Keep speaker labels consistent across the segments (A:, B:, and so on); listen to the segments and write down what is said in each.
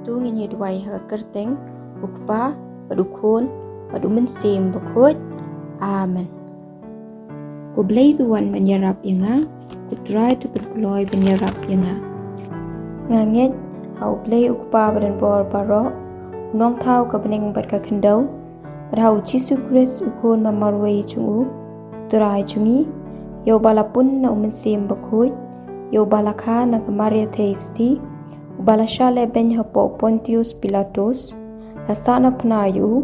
A: tu ngi dwai ha kerteng ukpa padukun padumen sim Bakhuid. Amen. Ku blai tuan menyerap yanga, ku try tu berkuloi menyerap yanga. Nganget hau blai ukpa badan bor baro, nong tau ka bening berka kendau, berhau Yesus Kristus ukun mamarwai chungu, turai chungi, yo balapun na umensim Bakhuid, yo balakha na kamaria theisti, ubala shale ben hapo Pontius Pilatus, lasana penayu,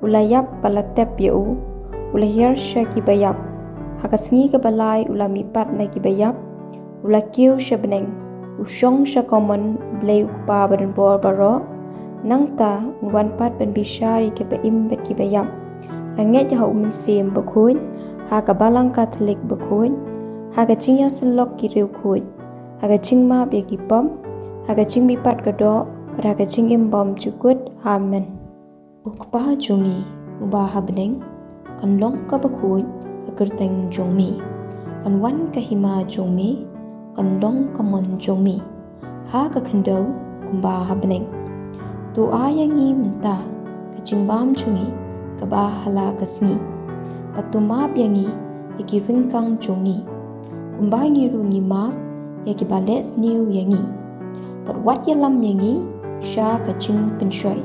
A: ulayap balatep yu, ulayar syaki bayap, hakasngi ke balai ulamipat na kibayap, ulakiu syabeneng, usyong syakomen blai ukpa badan bor baro, nangta unwanpat ben bishari ke baim bet kibayap, langet jaha umensim Bakhuid, haka balang Katolik Bakhuid, haka cingya selok kiriu Bakhuid, haka cingmap ya kipam, haka cing mipat kedok, haka cing imbom cukut. Amen. Ukpa jungi ubah beneng kan long ka Bakhuid ka kerteng jongmi kan wan ka hima jongmi kan long ka mon jongmi ha ka kendau kumbah beneng tu ayangi menta ka jingbam jungi ka bahala ka sngi patuma yangi iki ringkang jongi kumbah ngi rungi map yaki bales niu yangi pat wat yalam yangi sha ka jing penshoy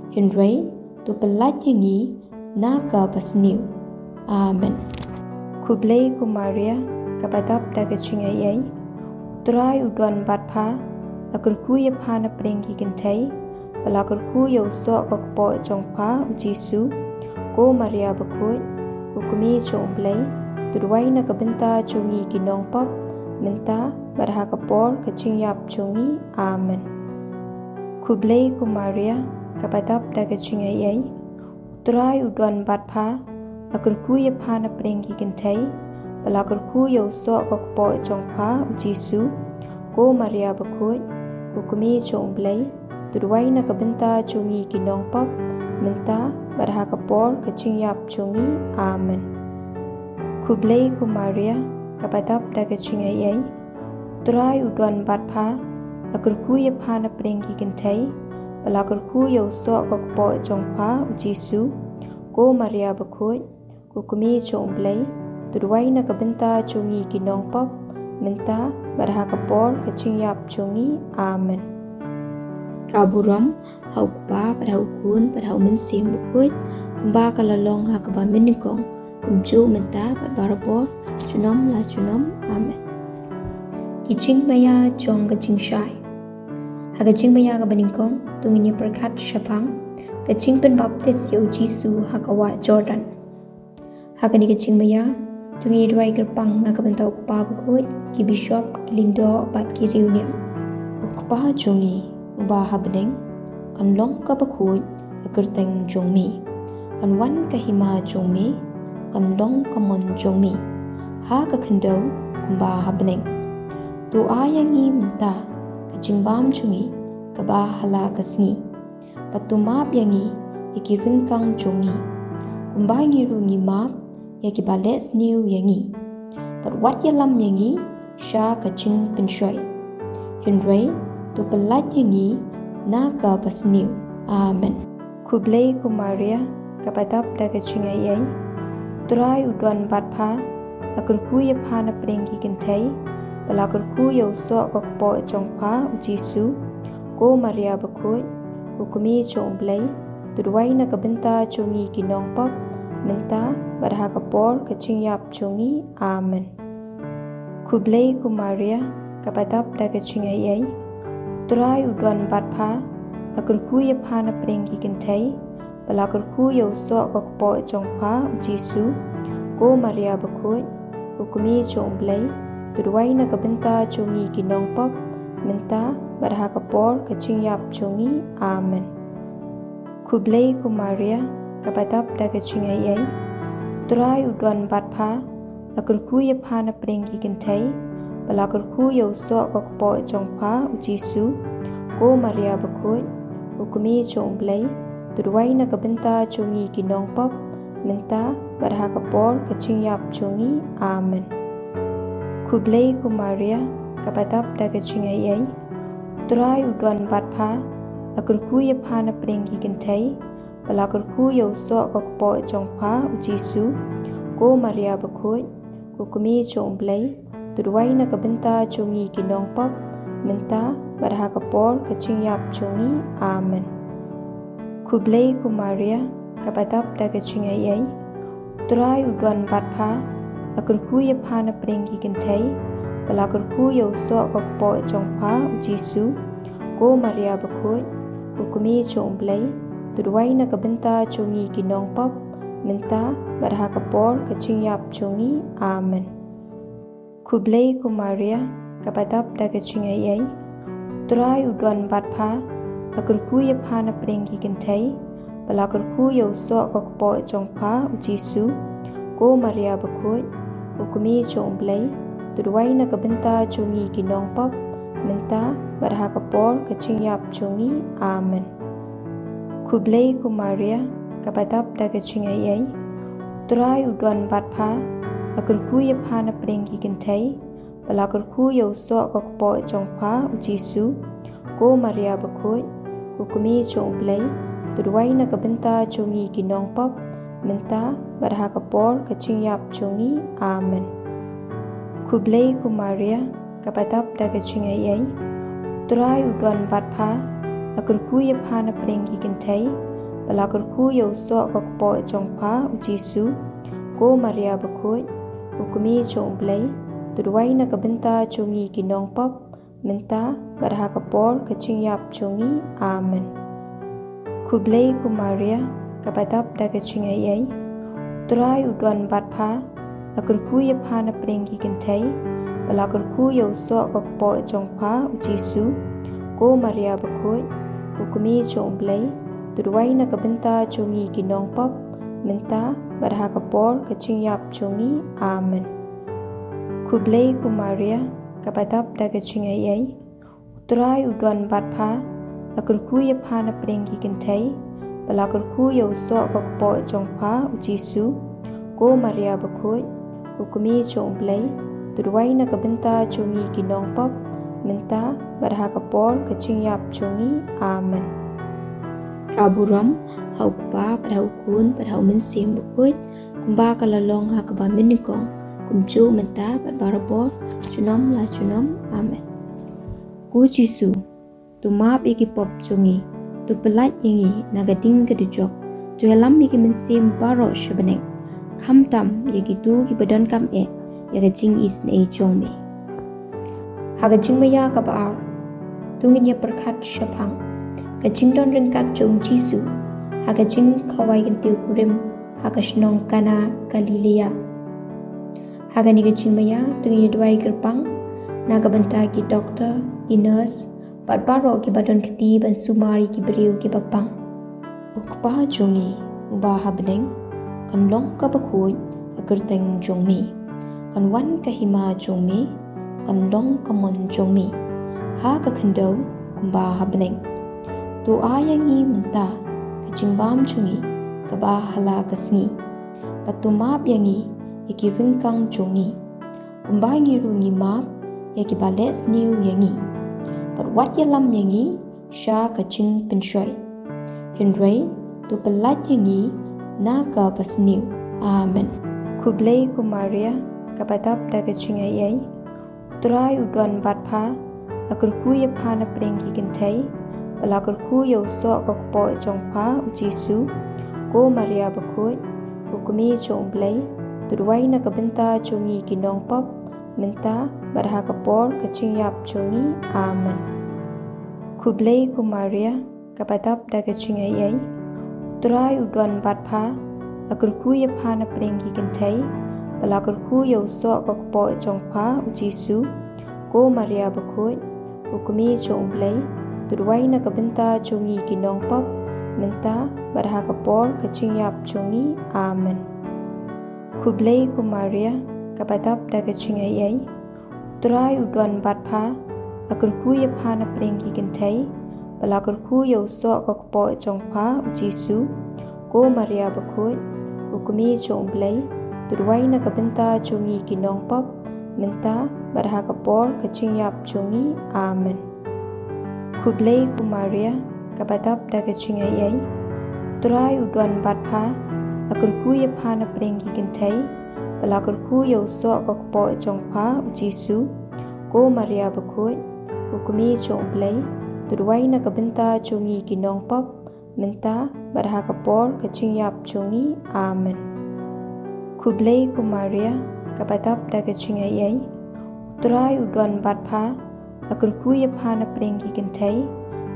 A: Henry tu pelat yangi naga pasniu. Amen. Kublai ku Maria kapadap daga cingayay turai udwan batpa lakur ku ya pana pringki kentai lakur ku ya usok kokpo jongpa ujisu ko Maria Bakhuid hukumi jongblai tudwai na kabenta jongi ginong pop menta barha kapor kacing-yap jongi. Amen. Kublai ku Maria kapadap daga cingayay turai udwan batpa lakur ku ya pana pringki kentai lakur ku ya usok kokpo jongpa ujisu ko Maria Bakhuid hukumi jongblai tudwai na kabenta jongi ginong pop menta barha kapor kacing-yap jongi. Amen. Kublai ku Maria kapadap daga cingayay turai udwan batpa lakur ku ya pana pringki kentai lakur ku ya usok kokpo jongpa ujisu ko Maria Bakhuid hukumi jongblai tudwai na kabenta jongi ginong pop menta barha kapor kacing-yap jongi. Amen. Kaburam hau kupa pada ukun pada umensim Bakhuid kumba kalalong hakaba menikong kumju menta pada barabor junom la junom. Amen. Jingmaïa jong ka Jingshai haka Jingmaïa ka beningkong tunginya perkat syapang ka jing pen baptis ya Jisu haka wa Jordan haka ni ka Jingmaïa tunginya dwai gerpang na ka bentau kupa Bakhuid ki bishop ki lindo bat ki riuniam kupa jungi ubah beneng kan long ka Bakhuid ka kerteng jongmi kan wan ka hima jongmi kan long ka mon jongmi ha ka kendau kumbah beneng tu ayangi menta ka jingbam jungi ka bahala ka sngi patumap yangi iki ringkang jongi kumbah ngi rungi map yaki bales niu yangi pat wat yalam yangi sha ka jing penshoy Henry tu pelat yangi naga pasniu. Amen. Kublai ku Maria kapadap daga cingayay turai udwan batpa lakur ku ya pana pringki kentai lakur ku ya usok kokpo jongpa ujisu ko Maria Bakhuid hukumi jongblai tudwai na kabenta jongi ginong pop menta barha kapor kacing-yap jongi. Amen. Kublai ku Maria kapadap daga cingayay turai udwan batpa lakur ku ya pana pringki kentai lakur ku ya usok kokpo jongpa ujisu ko Maria Bakhuid hukumi jongblai tudwai na kabenta jongi ginong pop menta barha kapor kacing-yap jongi. Amen. Kublai ku Maria kapadap daga cingayay turai udwan batpa lakur ku ya pana pringki kentai lakur ku ya usok kokpo jongpa ujisu ko Maria Bakhuid hukumi jongblai tudwai na kabenta jongi ginong pop menta barha kapor kacing-yap jongi. Amen. Kublai ku Maria kapadap daga cingayay turai udwan batpa lakurku ya phana prengi kentai balakurku ya usok kokpo jongpa ujisu ko Maria Bakhuid ko kumi chong blai tudwai na kabenta chongi kinong pop menta barha kapor kaching yap chongi amen kublai ko Maria kabatap da kaching ayai turai udwan batpha lakurku ya phana prengi kentai balakurku ya usok kokpo jongpa ujisu ko Maria Bakhuid ko kumi chong blai tudwai na kabenta chongi kinong pop menta barha kapor kaching yap chongi amen kublai ko Maria kabatap da kaching ayai turai udwan batpha lakurku ya phana prengi kentai balakurku ya usok kokpo jongpa ujisu ko Maria Bakhuid ko kumi chong blai tudwai na kabenta chongi kinong pop menta barha kapor kaching yap chongi amen kublai ko Maria kabatap da kaching ayai turai udwan batpha lakurku ya phana prengi kentai balakurku ya usok kokpo jongpa ujisu ko Maria Bakhuid ko kumi chong blai tudwai na kabenta chongi kinong pop menta barha kapor kaching yap chongi amen kublai ko Maria kabatap da kaching ayai turai udwan batpha lakurku ya phana prengi kentai balakurku ya usok kokpo jongpa ujisu ko Maria Bakhuid ko kumi chong blai tudwai na kabenta chongi kinong pop menta barha kapor kaching yap chongi amen kublai ko Maria kabatap da kaching ayai turai udwan batpha lakurku ya phana prengi kentai balakurku ya usok kokpo jongpa ujisu ko Maria Bakhuid ko kumi chong blai tudwai na kabenta chongi kinong pop menta barha kapor kaching yap chongi amen kublai ko Maria kabatap da kaching ayai turai udwan batpha lakurku ya phana prengi kentai balakurku ya usok kokpo jongpa ujisu ko Maria Bakhuid ko kumi chong blai tudwai na kabenta chongi kinong pop menta barha kapor kaching yap chongi amen kaburam haukpa padhaukun padhaumen sim Bakhuid kumba kalalong hakaba minikong kumchu menta barbarabor chunom la chunom amen ku Jisu tu map iki pop chungi tu pelat ingi nagading kedujok tu helam iki mensim baro shabaneng khamtam iki tu ki badan kam yaga jing is nei chongme haga Jingmaïa ka baar tungin ya perkhat shapang ka jingdon ringkat chung Jisu haga jing khawai gentiu kurim haga shnong kana Galilea haga ni ka Jingmaïa tungin ya dwai gerbang naga banta ki doktor ki nurse bat baro ki badan keti ban sumari ki beriu ki bakpang ukpa jungi uba habneng kan long ka Bakhuid ka kerteng jongmi kan wan ka hima jongmi kan long ka mon jongmi ha ka khando kumba habneng tu ayangi menta ka jingbam chungi ka ba hala ka sngi patumap yangi yaki ringkang jongi kumba ngi rungi map yaki bales new yangi but what yalam yangi sha ka jing penshoy hinrei tu pelat yangi na ka pasniu amen kublai ko Maria kabatap da kaching ayai turai udwan batpha lakurku ya phana prengi kentai balakurku ya usok kokpo jongpa ujisu ko Maria Bakhuid ko kumi chong blai tudwai na kabenta chongi kinong pop menta barha kapor kaching yap chongi amen kublai ko Maria kabatap da kaching ayai turai udwan batpha lakurku ya phana prengi kentai balakurku ya usok kokpo jongpa ujisu ko Maria Bakhuid ko kumi chong blai tudwai na kabenta chongi kinong pop menta barha kapor kaching yap chongi amen kublai ko Maria kabatap da kaching ayai turai udwan batpha lakurku ya phana prengi kentai balakurku ya usok kokpo jongpa ujisu ko Maria Bakhuid ko kumi chong blai tudwai na kabenta chongi kinong pop menta barha kapor kaching yap chongi amen kublai ko Maria kapadap daga Jingmaïa, Turai uduan batpa, lakurku ya pana prengi kentai, balakurku ya usok kokpo jongpa ujisu, ko Maria Bakhuid, ukumi jong play, tuduai na kabenta jongi ginong pop, menta barha kapor kachingyap jongi, amen. Kublay ku Maria, kapadap daga Jingmaïa, Turai uduan batpa, lakurku ya pana prengi kentai,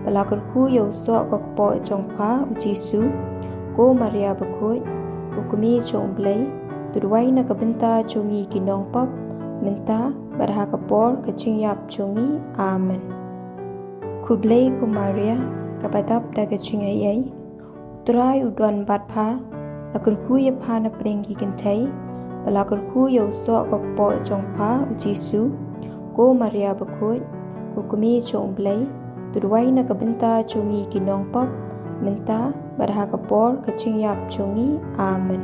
A: balakurku ya usok kokpo jongpa ujisu, ko Maria Bakhuid, ukumi jong play, tuduai na kabenta jongi ginong pop, menta barha kapor kachingyap jongi, amen. Kublay ku Maria, kapadap daga Jingmaïa, Turai uduan batpa, lakurku ya pana prengi kentai, balakurku ya usok kokpo jongpa ujisu, ko Maria Bakhuid, ukumi jong play, tuduai na kabenta jongi ginong pop, menta barha kapor kachingyap jongi, amen.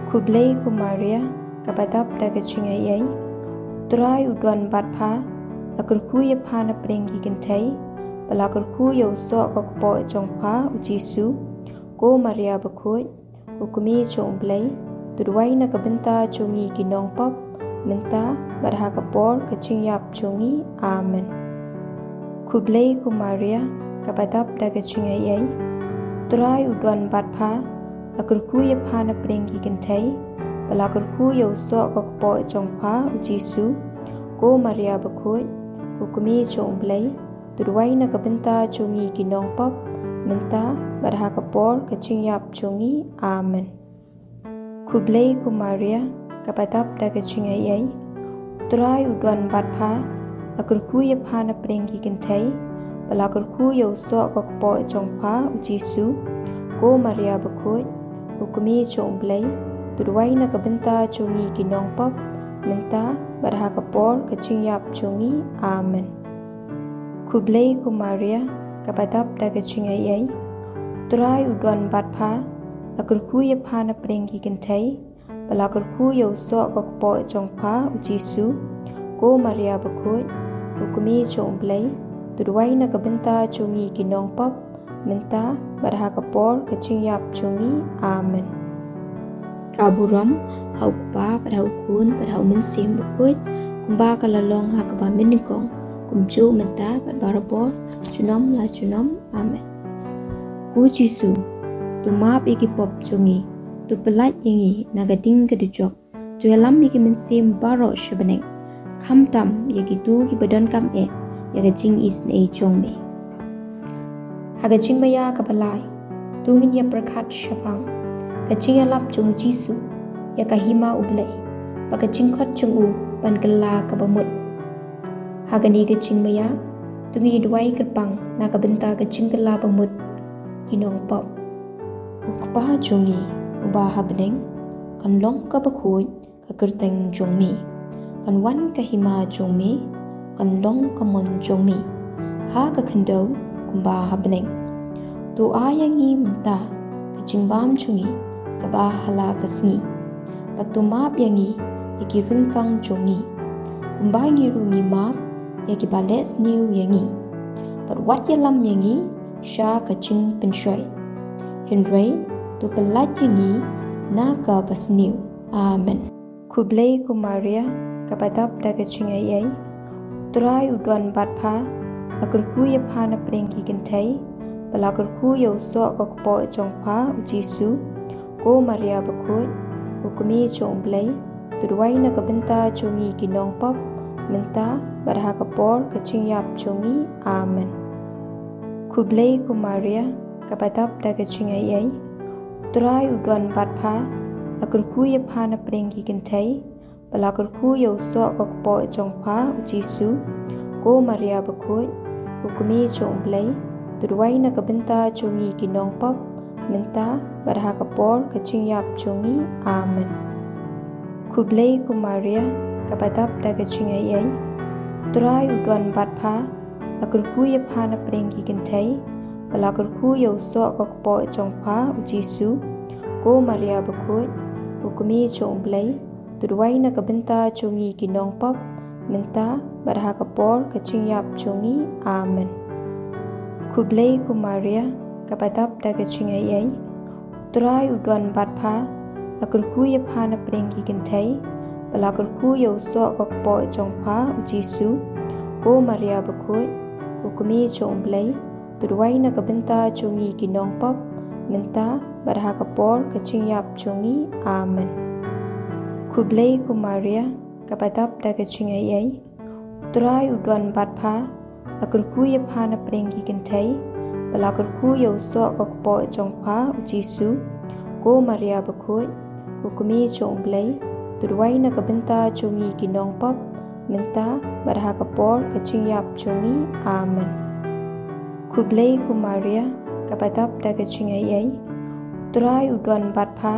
A: Kublay ku Maria, kapadap daga Jingmaïa, Turai uduan batpa, lakurku ya pana prengi kentai, balakurku ya usok kokpo jongpa ujisu, ko Maria Bakhuid, ukumi jong play, tuduai na kabenta jongi ginong pop, menta barha kapor kachingyap jongi, amen. Kublay ku Maria, kapadap daga Jingmaïa, Turai uduan batpa, lakurku ya pana prengi kentai, balakurku ya usok kokpo jongpa ujisu, ko Maria Bakhuid, ukumi jong play, tuduai na kabenta jongi ginong pop, menta barha kapor kachingyap jongi, amen. Kublay ku Maria, kapadap daga Jingmaïa, Turai uduan batpa, lakurku ya pana prengi kentai, balakurku ya usok kokpo jongpa ujisu, ko Maria Bakhuid, ukumi jong play, tuduai na kabenta jongi ginong pop, menta barha kapor kachingyap jongi, amen. Kublay ku Maria, kapadap daga Jingmaïa, Turai uduan batpa, lakurku ya pana prengi kentai, balakurku ya usok kokpo jongpa ujisu, ko Maria Bakhuid, ukumi jong play, tuduai na kabenta jongi ginong pop, menta barha kapor kachingyap jongi, amen. Kaburam, hau kupa pada ukun pada umensim Bakhuid, kumba kalalong hakaba minikong, kumju menta pada barabor, junom la junom, amen. Ku Jisu, tu maap iki pop jongi, tu pelat yengi nagading kedujok, tu yalam iki mensim baro shabaneng, kam tam yaki tu ki badan kam yaga jing isn jongme. Haga Jingmaïa kabalai, tungin ya perkat syapang, kacing alap jong Jisu, ya kahima ublay, baka jingkot jong u ban gela kabamut. Haga ni ke Jingmaïa, tungin duai gerbang na kabenta ke jingkela bamut, kinong pop. Ukpa jongi, ubah habneng, kan long ka Bakhuid, ka kerteng jongmi, kan wan kahima jongmi, kan long kamon jongmi, ha ka kendo, kumba habneng. Tu ayangi menta, ka jingbam jongi, ka bahala kasngi, patu maap yangi, yaki ringkang jongi, kumba ngiru ngi maap, yaki bales niu yangi, pat wat yalam yangi, sha ka jing penshoy. Henry, tu pelat yangi, na ka basniu, amen. Kublay ku Maria, kapadap daga Jingmaïa, Turai uduan batpa, lakurku ya pana prengi kentai, balakurku ya usok kokpo jongpa ujisu, ko Maria Bakhuid, ukumi jong play, tuduai na kabenta jongi ginong pop, menta barha kapor kachingyap jongi, amen. Kublay ku Maria, kapadap daga Jingmaïa, Turai uduan batpa, lakurku ya pana prengi kentai, balakurku ya usok kokpo jongpa ujisu, ko Maria Bakhuid, ukumi jong play, tuduai na kabenta jongi ginong pop, menta barha kapor kachingyap jongi, amen. Kublay ku Maria, kapadap daga Jingmaïa, Turai uduan batpa, lakurku ya pana prengi kentai, balakurku ya usok kokpo jongpa ujisu, ko Maria Bakhuid, ukumi jong play, tuduai na kabenta jongi ginong pop, menta barha kapor kachingyap jongi, amen. ku blei ku Maria kapatap daga Jingmaïa trai udwan batpha lakul ku ye phana prengi kentai balakul ku yo so kokpo chongpha ujisu ko Maria Bakhuid ku kumi chong blei tudwai na kabenta chongi kinong pop menta barha kapor kachingyap chongi amen ku blei ku Maria kapatap daga Jingmaïa trai udwan batpha lakul ku ye phana prengi kentai balakul ku yo so kokpo chongpha ujisu ko Maria Bakhuid ku kumi chong blei tudwai na kabenta chongi kinong pop menta barha kapor kachingyap chongi amen ku blei ku Maria kapatap daga Jingmaïa trai udwan batpha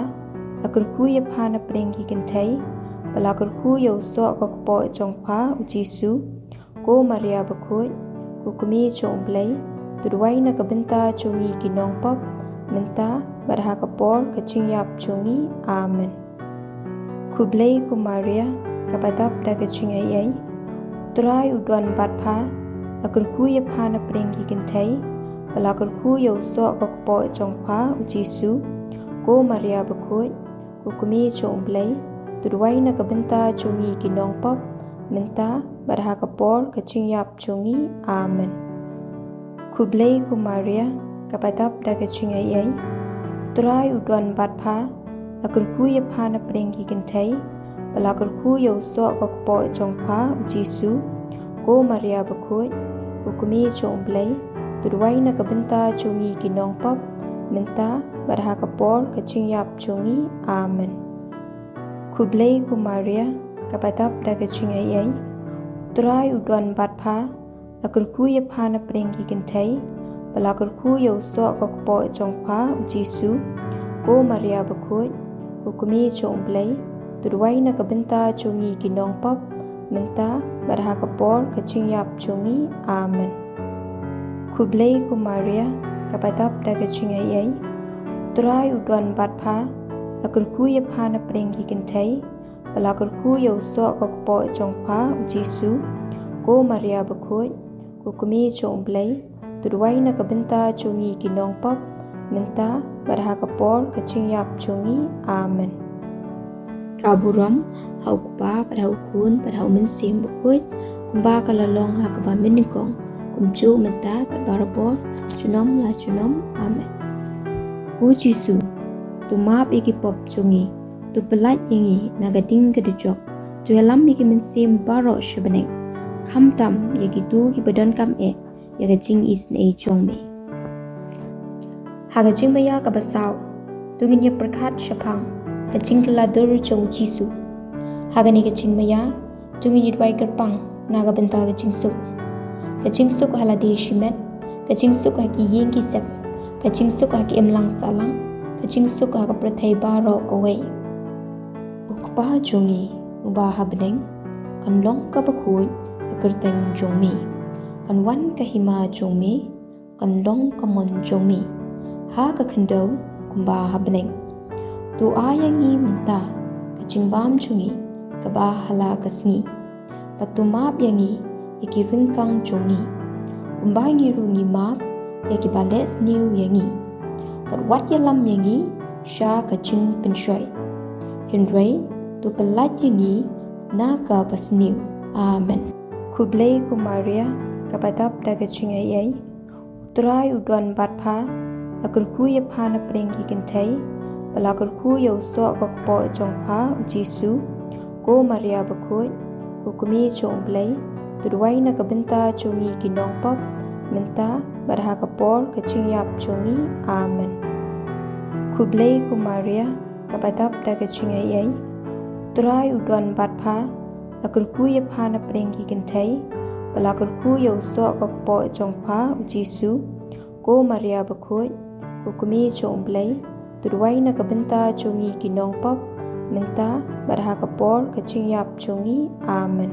A: lakul ku ye phana prengi kentai balakul ku yo so kokpo chongpha ujisu ko Maria Bakhuid ku kumi chong blei tudwai na kabenta chongi kinong pop menta barha kapor kachingyap chongi amen ku blei ku Maria kapatap daga Jingmaïa trai udwan batpha lakul ku ye phana prengi kentai balakul ku yo so kokpo chongpha ujisu ko Maria Bakhuid ku kumi chong blei tudwai na kabenta chongi kinong pop menta barha kapor kachingyap chongi amen ku blei ku Maria kapatap daga Jingmaïa trai udwan batpha lakul ku ye phana prengi kentai balakul ku yo so kokpo chongpha ujisu ko Maria Bakhuid ku kumi chong blei tudwai na kabenta chongi kinong pop menta barha kapor kachingyap chongi amen ku blei ku Maria kapatap daga Jingmaïa trai udwan batpha lakul ku ye phana prengi kentai balakul ku yo so kokpo chongpha ujisu ko Maria Bakhuid ku kumi chong blei tudwai na kabenta chongi kinong pop menta barha kapor kachingyap chongi amen ku blei ku Maria kapatap daga Jingmaïa trai udwan batpha lakul ku ye phana prengi kentai balakul ku yo so kokpo chongpha ujisu ko Maria Bakhuid ku kumi chong blei tudwai na kabenta chongi kinong pop menta barha kapor kachingyap chongi amen kaburam haukupa padhaukun padhaumensim Bakhuid kumba kalalong hakaba minikong kumchu menta padbarabor chunom la chunom amen ku Jisu tumap iki pop chongi tu pelat yangi nagading kedujok tu helam iki mensim baro shabaneng kamtam yagi tu ki badan kam yaga jing isne chongme haga Jingmaïa ka basaw tungin ya perkat syapang ka jingkeladur chong Jisu haga ni ka Jingmaïa tungin ya dwai kerpang naga benta ka jingsuk halade shimet ka jingsuk haki yin kisep ka jingsuk haki emlang salang ka jingsuk haka prathai baro kawai ukpa chongi uba habneng kan long ka Bakhuid ka kerteng chongmi kan wan ka hima chongmi kan long ka mon chongmi ha ka khando kumba habneng tu ayangi menta ka jingbam chungi ka ba hala kasngi patumap yangi yaki ringkang chongi kumba ngi rungi map yaki bales new yangi pat wat yalam yangi sha ka jing penshoy hinrei tu pelat yangi na ka pasniu amen ku blei ku Maria kapatap daga Jingmaïa trai udwan batpha lakul ku ye phana prengi kentai balakul ku yo so kokpo chongpha ujisu ko Maria Bakhuid ku kumi chong blei tudwai na kabenta chongi kinong pop menta barha kapor kachingyap chongi amen ku blei ku Maria kapatap daga Jingmaïa trai udwan batpha lakul ku ye phana prengi kentai balakul ku yo so kokpo chongpha ujisu ko Maria Bakhuid ku kumi chong blei tudwai na kabenta chongi kinong pop menta barha kapor kachingyap chongi amen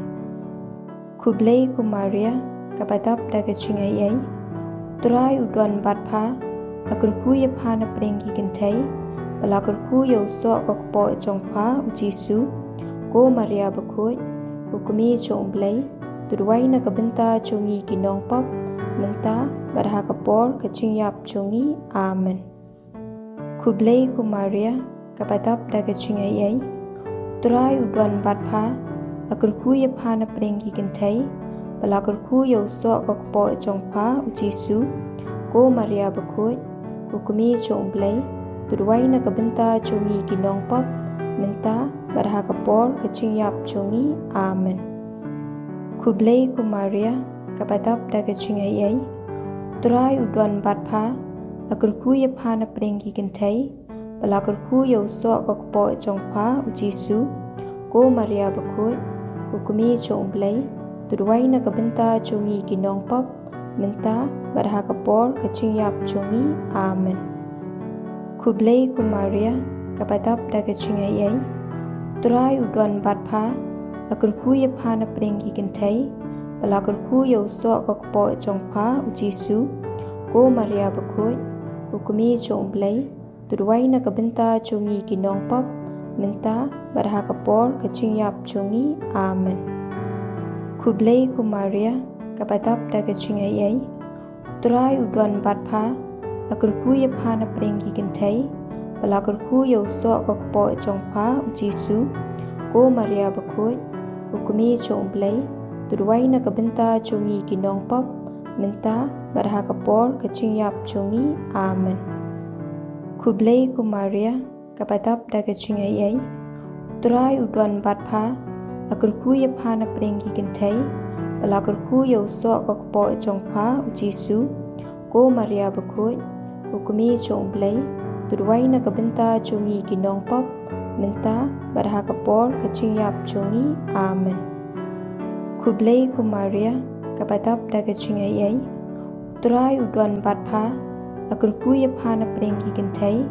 A: ku blei ku Maria kapatap daga Jingmaïa trai udwan batpha lakul ku ye phana prengi kentai balakul ku yo so kokpo chongpha ujisu ko Maria Bakhuid ku kumi chong blei tudwai na kabenta chongi kinong pop Menta Barhakapor Kachingyap Chungi. Amen. Kublai ku Maria Kapatap Dagachingayay Turai Udwan Batpa Lakurku Yapana Pringi Kintai Balakurku Yo So Kokpo Chongpa Ujisu Ko Maria Bakhuid Kukumi Chongblay Tudway Nakabenta Chungi Ginong Pop Menta Barhakapor Kachingyap Chungi. Amen. Kublai ku Maria Kapatap Dagachingayay Turai Udwan Batpa Lakurku Yapana Pringi Kintai Balakurku Yo So Kokpo Chongpa Ujisu Ko Maria Bakhuid Kukumi Chongblay Tudway Nakabenta Chungi Ginong Pop Menta Barhakapor Kachingyap Chungi. Amen. Kublai ku Maria Kapatap Dagachingayay Turai Udwan Batpa Lakurku Yapana Pringi Kintai Balakurku Yo So Kokpo Chongpa Ujisu Ko Maria Bakhuid Kukumi Chongblay Tudway Nakabenta Chungi Ginong Pop Menta Barhakapor Kachingyap Chungi. Amen. Kublai ku Maria Kapatap Dagachingayay Turai Udwan Batpa Lakurku Yapana Pringi Kintai Balakurku Yo So Kokpo Chongpa Ujisu Ko Maria Bakhuid Kukumi Chongblay Tudway Nakabenta Chungi Ginong Pop Menta Barhakapor Kachingyap Chungi. Amen. Kublai ku Maria Kapatap Dagachingayay Turai Udwan Batpa Lakurku Yapana Pringi Kintai Balakurku Yo So Kokpo Chongpa Ujisu Ko Maria Bakhuid Kukumi Chongblay Tudway Nakabenta Chungi Ginong Pop Menta Barhakapor Kachingyap Chungi. Amen. Kublai ku Maria Kapatap Dagachingayay Turai Udwan Batpa Lakurku Yapana Pringi Kintai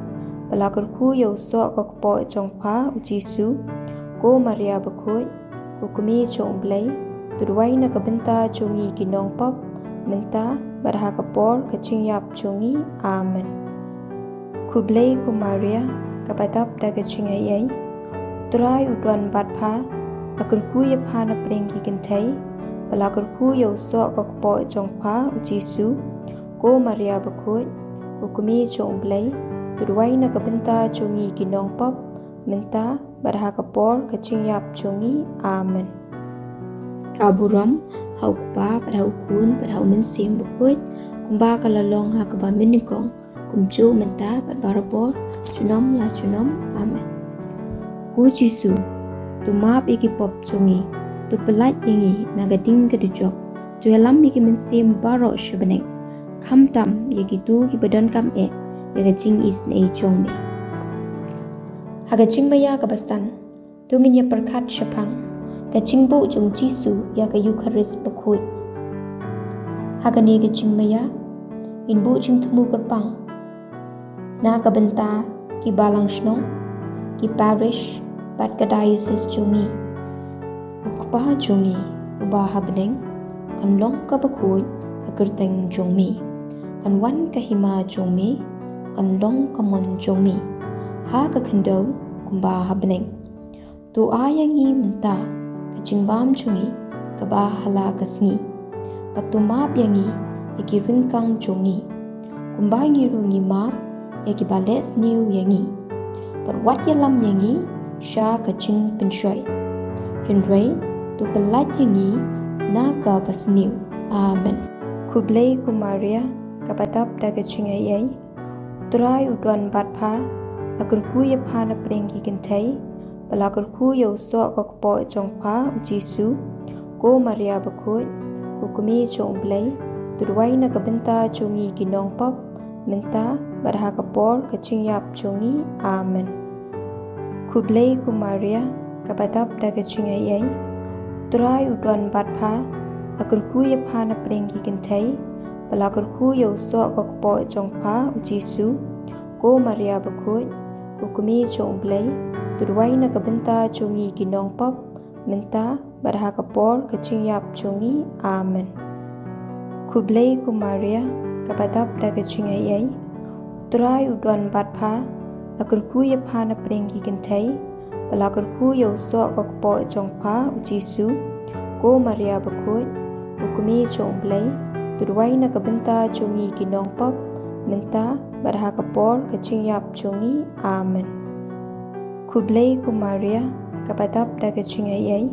A: Balakurku Yo So Kokpo Chongpa Ujisu Ko Maria Bakhuid Kukumi Chongblay Tudway Nakabenta Chungi Ginong Pop Menta Barhakapor Kachingyap Chungi. Amen. Kublai ku Maria Kapatap Dagachingayay Turai Udwan Batpa Lakurku Yapana Pringi Kintai Balakurku Yo So Kokpo Chongpa Ujisu Ko Maria Bakhuid Kukumi Chongblay Tudway Nakabenta Chungi Ginong Pop Menta Barhakapor Kachingyap Chungi. Amen. Kaburam Haukpa Padhaukun Padhauminsim Bakhuid Kumba Kalalong Hakaba Minikong Kumchu Menta Padbarabor Chunom La Chunom. Amen. Ku Jisu Tumap Iki Pop Chungi Tu Pelat Ingi Nagading Kadujok Tu Helam Iki Minsim Baro Shabaneng Kam Tam Yaki Tu Ki Badan Kam Yagajing Is Na Chongme Haga Jingmaïa Kabasan Tungin Ya Perkat Shapang Kachingbu Jung Jisu Yaka Yukaris Bakhuid Haga Nega Jingmaïa Inbu Jing Tumu Kerpang Na Kabenta Ki Balang Shnong Ki Parish Bat Diocese Chungi Ukpa Chungi Uba Habneng Kan Long Ka Bakhuid Kakerteng Chungmi Kan Wan Kahima Chungmi Kan Long Kamon Chungmi Ha Kakendo Kumba Habneng Tu Ayangi Menta Kachingbam Chungi Kaba Hala Kasngi Patumap Yangi Yaki Ringkang Chungi Kumba Ngirungi Map Yaki Bales New Yangi Perwat Yalam Yangi Sha Kaching Penshoy Henry Tu Pelat Yangi Naga Pasniu. Amen. Kublai ku Maria Kapatap Dagachingayay Turai Udwan Batpa Lakurku Yapana Pringi Kintai Balakurku Yo So Kokpo Chongpa Ujisu Ko Maria Bakhuid Kukumi Chongblay Tudway Nakabenta Chungi Ginong Pop Menta Barhakapor Kachingyap Chungi. Amen. Kublai ku Maria Kapatap Dagachingayay Turai Udwan Batpa Lakurku Yapana Pringi Kintai Balakurku Yo So Kokpo Chongpa Ujisu Ko Maria Bakhuid Kukumi Chongblay Tudway Nakabenta Chungi Ginong Pop Menta Barhakapor Kachingyap Chungi. Amen. Kublai ku Maria Kapatap Dagachingayay Turai Udwan Batpa Lakurku Yapana Pringi Kintai Balakurku Yo So Kokpo Chongpa Ujisu Ko Maria Bakhuid Kukumi Chongblay tudway na kabenta chungi kinong pop menta barha kapor kaching yap chungi. Amen. Kublay ku Maria kapatap da kaching ayay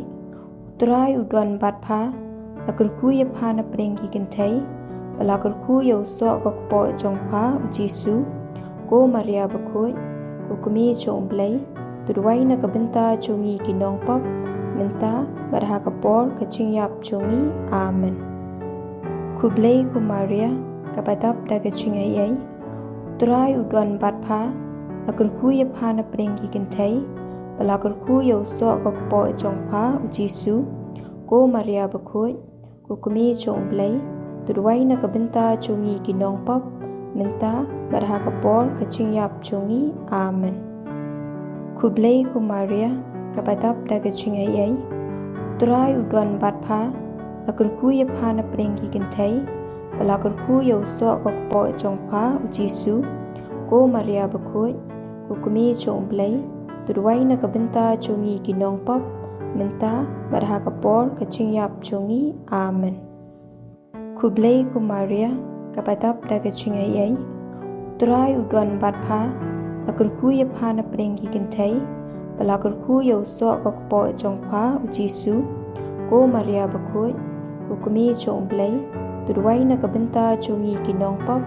A: utray udwan batpha lakurku ya phana prengi kintai balakurku ya usok kokpo chongpha ujisu ko Maria Bakhuid kukumi chong blay tudway na kabenta chungi kinong pop menta barha kapor kaching yap chungi. Amen. Kublay ku Maria kapatap da kaching ayay utray udwan batpha lakurku ya phana prengi kintai balakurku ya usok kokpo chongpha ujisu ko Maria Bakhuid kukumi chong blay tudway na kabenta chungi kinong pop menta barha kapor kaching yap chungi. Amen. Kublay ku Maria kapatap da kaching ayay utray udwan batpha lakurku ya phana prengi kintai balakurku ya usok kokpo chongpha ujisu ko Maria Bakhuid kukumi chong blay tudway na kabenta chungi kinong pop menta barha kapor kaching yap chungi. Amen. Kublay ku Maria kapatap da kaching ayay utray udwan batpha lakurku ya phana prengi kintai balakurku ya usok kokpo chongpha ujisu ko Maria Bakhuid kukumi chong blay tudway na kabenta chungi kinong pop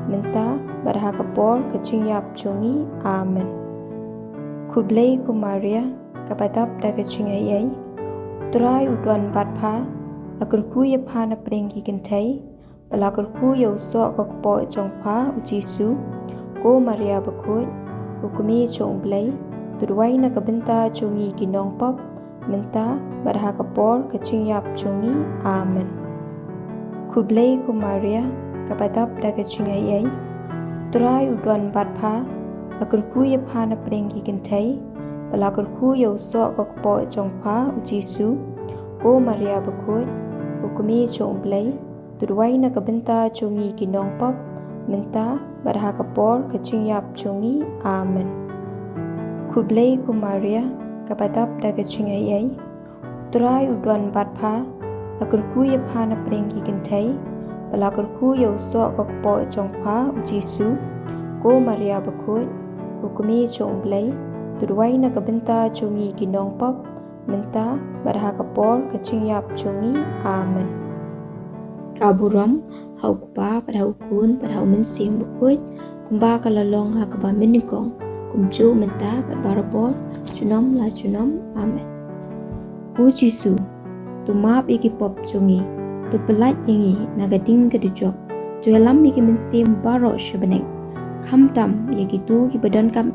A: menta barha kapor kaching yap chungi. Amen. Kublay ku Maria kapatap da kaching ayay utray udwan batpha lakurku ya phana prengi kintai balakurku ya usok kokpo chongpha ujisu ko Maria Bakhuid kukumi chong blay tudway na kabenta chungi kinong pop menta barha kapor kaching yap chungi. Amen. Kublay ku Maria kapatap da kaching ayay utray udwan batpha lakurku ya phana prengi kintai balakurku ya usok kokpo chongpha ujisu ko Maria Bakhuid kukumi chong blay tudway na kabenta chungi kinong pop menta barha kapor kaching yap chungi. Amen. Kublay ku Maria kapatap da kaching ayay utray udwan batpha lakurku ya phana prengi kintai balakurku ya usok kokpo chongpha ujisu ko Maria Bakhuid kukumi chong blay tudway na kabenta chungi kinong pop menta barha kapor kaching yap chungi. Amen. Kaburam haukpa padhaukun padhaumensim Bakhuid kumba kalalong hakaba minikong kumcu menta barbarabor chunom la chunom. Amen. Pujisu tumap iki pop chungi tu pelat yangi nagading kadujok tu helam iki mensim baro shabaneng kamtam yaki tu ki badan kam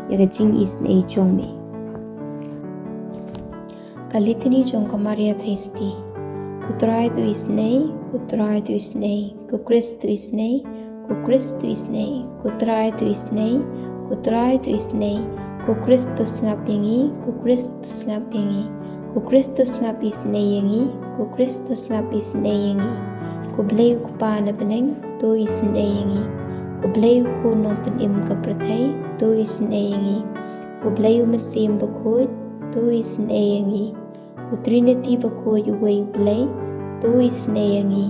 A: yaga jing is nei chong me kalitini chong kamaria thesti kutrai tu is nei kutrai tu is nei ku Christ tu is nei ku Christ tu is nei kutrai tu is nei kutrai tu is nei ku Christus ngap yangi ku Christus ngap yangi ku Christus ngap is nei yangi ku Christus ngap is nei yangi ku blay ku pa na beneng tu is nei yangi ku blay ku nom pen im ka prathai tu is nei yangi ku blay mensim Bakhuid tu is nei yangi ku Trinity Bakhuid uway blay tu is nei yangi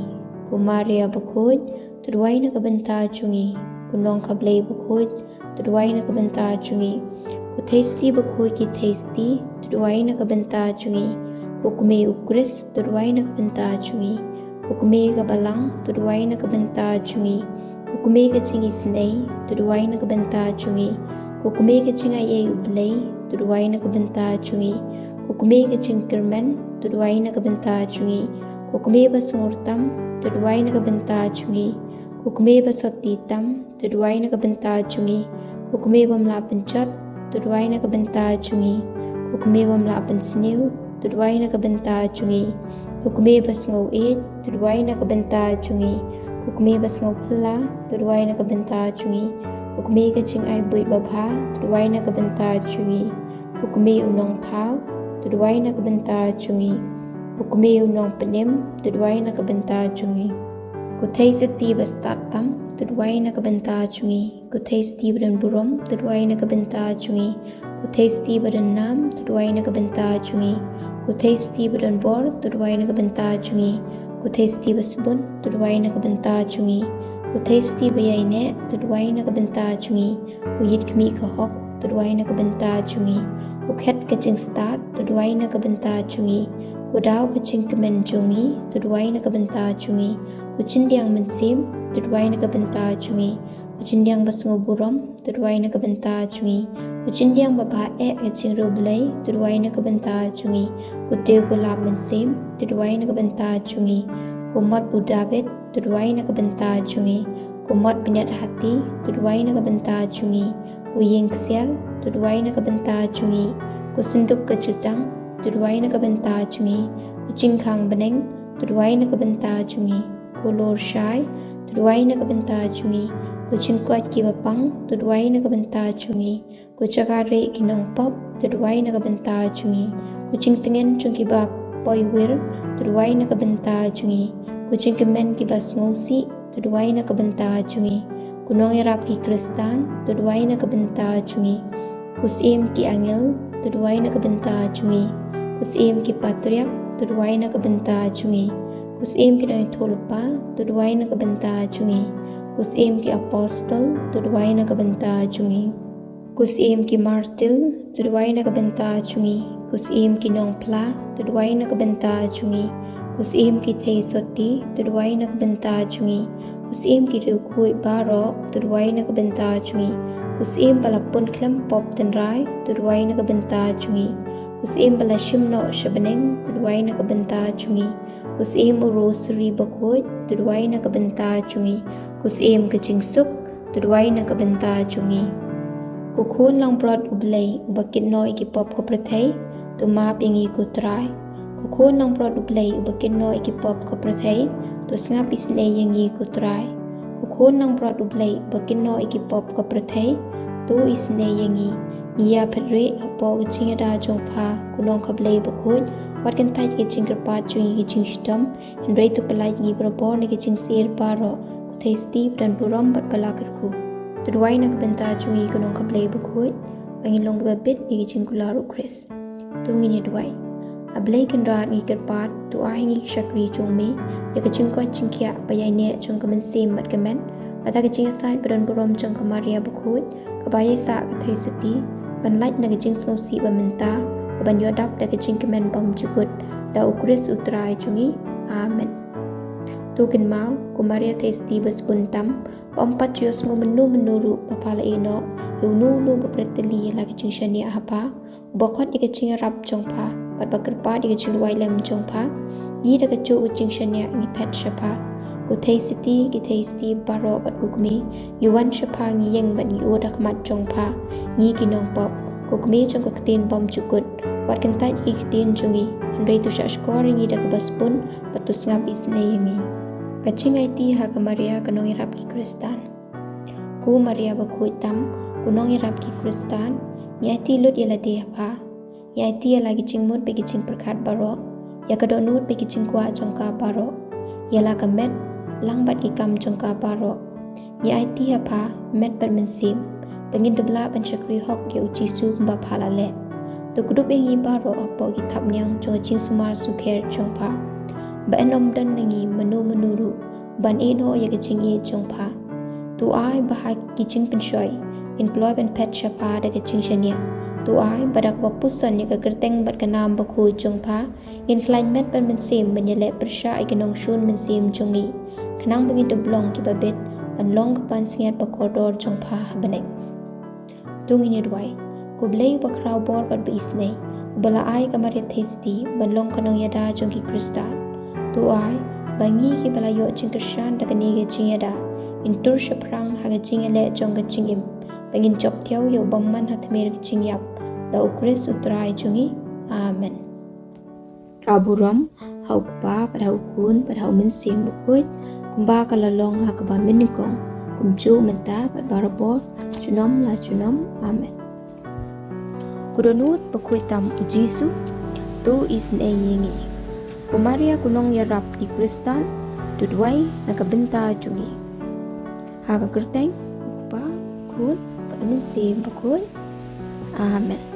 A: ku Maria Bakhuid tudway na kabenta chungi ku nong ka blay Bakhuid tudway na kabenta chungi ku Tasty Bakhuid ki Tasty tudway na kabenta chungi ku kume ukris tudway na kabenta chungi ku kume ka balang tudway na kabenta chungi ku kume ka chingi snei tudway na kabenta chungi ku kume ka chinga ye ublay tudway na kabenta chungi ku kume ka ching kermen tudway na kabenta chungi ku kume ba sungurtam tudway na kabenta chungi ku kume ba sotitam tudway na kabenta chungi ku kume ba mlapenchat tudway na kabenta chungi ku kume ba mlapensinew tudway na kabenta chungi ku kume ba sngaw it tudway na kabenta chungi ku kume ba sngaw phala tudway na kabenta chungi ku kume ka ching ay buit babha tudway na kabenta chungi ku kume unong thao tudway na kabenta chungi ku kume unong penem tudway na kabenta chungi ku thai sati bastatam tudway na kabenta chungi ku thai sti badan burom tudway na kabenta chungi ku thai sti badan nam tudway na kabenta chungi ku thai sti badan bor tudway na kabenta chungi ku testi basbun tudwai na kabenta chungi ku testi bayai ne tudwai na kabenta chungi ku yit kmi ka hok tudwai na kabenta chungi ku khet ka ching start tudwai na kabenta chungi ku daw ka ching kemen chungi tudwai na kabenta chungi ku chindiang mensim tudwai na kabenta chungi ku chindiang basngo burom tudwai na kabenta chungi ku chindiang baba e ka ching roblai tudwai na kabenta chungi ku dew ku lab mensim tudwai na kabenta chungi ku mat bu david tudwai na kabenta chungi ku mat pinyat hati tudwai na kabenta chungi ku yeng sel tudwai na kabenta chungi ku sunduk ka chutang tudwai na kabenta chungi ku chingkhang beneng tudwai na kabenta chungi ku Rosari tudwai na kabenta chungi ku chinkwat ki bapang tudwai na kabenta chungi ku chakare ki nong pop tudwai na kabenta chungi ku chingtengen chungki bak poi wir tudwai na kabenta chungi ku chingkemen ki basngongsi tudwai na kabenta chungi ku nong irap ki kristan tudwai na kabenta chungi ku sim ki angel tudwai na kabenta chungi ku sim ki patriarch tudwai na kabenta chungi ku sim ki dai tholpa tudwai na kabenta chungi ku sim ki apostle tudwai na kabenta chungi ku sim ki martyr tudwai na kabenta chungi ku sim ki nong pla tudwai na kabenta chungi ku sim ki thei soti tudwai na kabenta chungi ku sim ki rukhui baro tudwai na kabenta chungi ku sim bala pun klem pop tenrai tudwai na kabenta chungi ku sim bala shimno shabaneng tudwai na kabenta chungi ku sim Rosari Bakhuid tudwai na kabenta chungi ku sim ka jingsuk tudwai na kabenta chungi ku khun lang brod ublei ubakit noi ki pop ko prathai tu ma pingi ku trai ku khun lang brod ublei ubakit noi ki pop ko prathai tu snga pisne yangi ku trai ku khun lang brod ublei ubakit noi ki pop ko prathai tu isne yangi niya phadre apo chinga da jongpha kulong khablei Bakhuid wat kan tai ki ching kerpat chungi ki ching stom henrei tu pelai ngi propor ni ki ching sir paro ku thei steve dan burom bat palakarku tudwai na kabenta chungi kulong khablei Bakhuid bangin long babit ni ki ching kularu chris tungi ni dwai ablei kan rat ngi kerpat tu ahingi shakri chungmi ya ka ching ko ching kya bayai ne chung kamen sim mat kamen ata ka ching sai badan burom chung kamaria Bakhuid ka bayai sa ka thei sati ban lait na ka ching si bamenta ban yo dap da ka ching kamen bam chukut da ukris utrai chungi amen tukin mau kumaria testi basbun tam ompat yos ngo menuru papala ino lu bapreteli la ka ching shania hapa bokot ka ching rap chongpha pat bakarpa ka ching wai lem chongpha ni da ka chu ching shania ni pet shapa ku thei siti baro bat kukmi yuan shapa ngi yeng ban yu da kmat chongpha ni ki nong pop kukmi chong ka tin bom chukut wat kan tai ki tin chungi handrei tu sha scoring ni da ka basbun patus ngap isne yangi kaching IT ha ka Maria kanong irap ki kristan ku Maria Bakhuid tam kunong irap ki kristan ni IT lut yala de pa ni IT yala ki ching mut pe ki ching prakhat baro ya ka do nut pe ki ching kwa chongka baro yala ka met lang bat ki kam chongka baro ni IT ha pa met par mensim pengin dubla ban chakri hok dia uji su ba phala le to kudup engi baro apo ki thap nyang chong ching sumar su kher chongpa ba enom dan nangi menuru ban eno ya ka ching e chongpa tu ai ba ha ki ching penshoi employ ban pet shapa da ka ching shania tu ai badak ba pusan ya ka kerteng bat ka nam ba khu chongpa in flyment ban mensim ban yale persha ai ka nong shun mensim chongi khnang bangin to blong ki ba bet ban long ka pan singat ba kodor chongpa banek tungi ni dwai ku blei ba kraw bor bat ba isnei bala ai ka maria testi ban long ka nong yada chongki krista tu ai bangi ki bala yo ching krishan da ka ni ga ching yada in tur shaprang ha ga ching ele chong ga ching im bangin chop theo yo bamman ha thmer ga ching yap da ukris utrai chungi amen kaburam hau pa pada ukun pada umen sim Bakhuid kumba kala long ha ka ba minikong kumchu menta pat barabor chunom la chunom amen kudonut Bakhuid tam ujisu tu isne yengi kumaria kunong yarap di kristan tudwai nakabenta chungi haga kerteng pa kun pamin sim Bakhuid amen